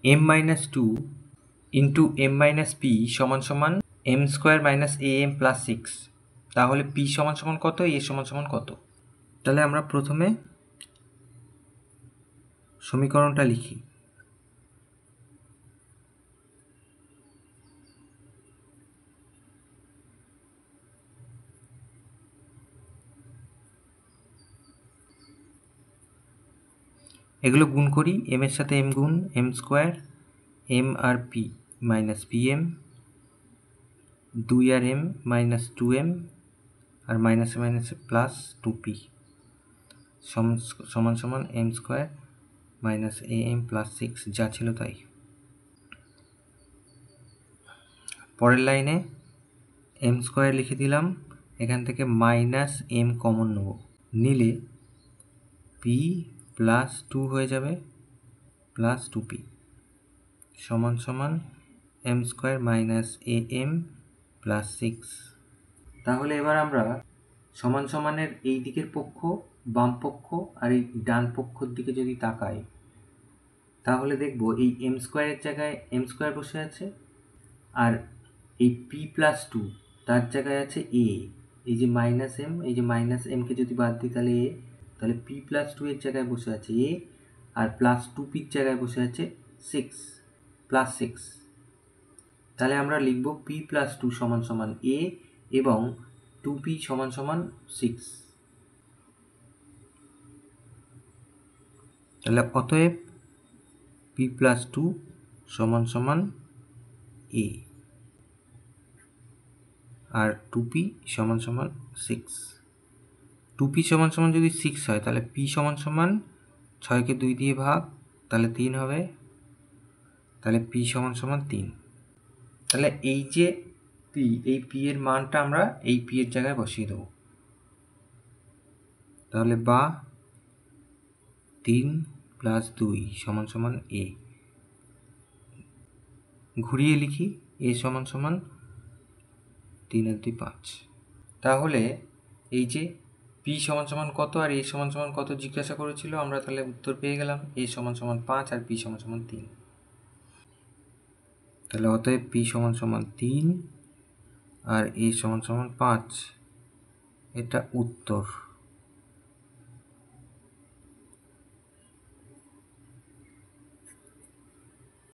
m minus two into m minus p সমান সমান m square minus am plus six. তাহলে p সমান সমান কত, a সমান সমান কত? তাহলে আমরা প্রথমে সমীকরণটা লিখি। এগুলো গুণ করি, m এর সাথে m গুণ, m স্কোয়ার, m আর p মাইনাস pm, 2 আর m মাইনাস 2m, আর মাইনাসে মাইনাসে প্লাস 2p সমান সমান m square minus am plus six, যা ছিল তাই। পরের লাইনে m স্কোয়ার লিখে দিলাম, এখান থেকে মাইনাস m কমন নেব, নিলে p প্লাস 2 হয়ে যাবে প্লাস 2p সমান সমান m square minus am plus six. তাহলে এবার আমরা সমান সমানের এই দিকের পক্ষ, বাম পক্ষ আর এই ডান পক্ষর দিকে যদি তাকাই, তাহলে দেখব এই m স্কোয়ারের জায়গায় m স্কোয়ার বসে আছে, আর এই p প্লাস টু তার জায়গায় আছে a। এই যে মাইনাস m, এই যে মাইনাস mকে যদি বাদ দিই তাহলে a, তাহলে p প্লাস টু এর জায়গায় বসে আছে a, আর প্লাস টু পির জায়গায় বসে আছে সিক্স, প্লাস সিক্স। তাহলে আমরা লিখব p প্লাস টু সমান সমান a এবং 2p সমান সমান সিক্স। তাহলে অতএব p প্লাস টু সমান সমান a আর 2p সমান সমান সিক্স। 2p সমান সমান যদি সিক্স হয় তাহলে p সমান সমান 6কে 2 দিয়ে ভাগ, তাহলে 3 হবে, তাহলে p সমান সমান 3। তাহলে এই যে p, এই p এর মানটা আমরা এই p এর জায়গায় বসিয়ে দেবো। তাহলে বা 3 প্লাস 2 সমান সমান a। ঘুরিয়ে লিখি, a সমান সমান 3 আর 2 5। তাহলে এই যে p সমান সমান কত আর a সমান সমান কত জিজ্ঞাসা করেছিল, আমরা তাহলে উত্তর পেয়ে গেলাম, a সমান সমান 5 আর p সমান সমান 3। তাহলে অতএব p সমান সমান 3 আর a সমান সমান 5, এটা উত্তর।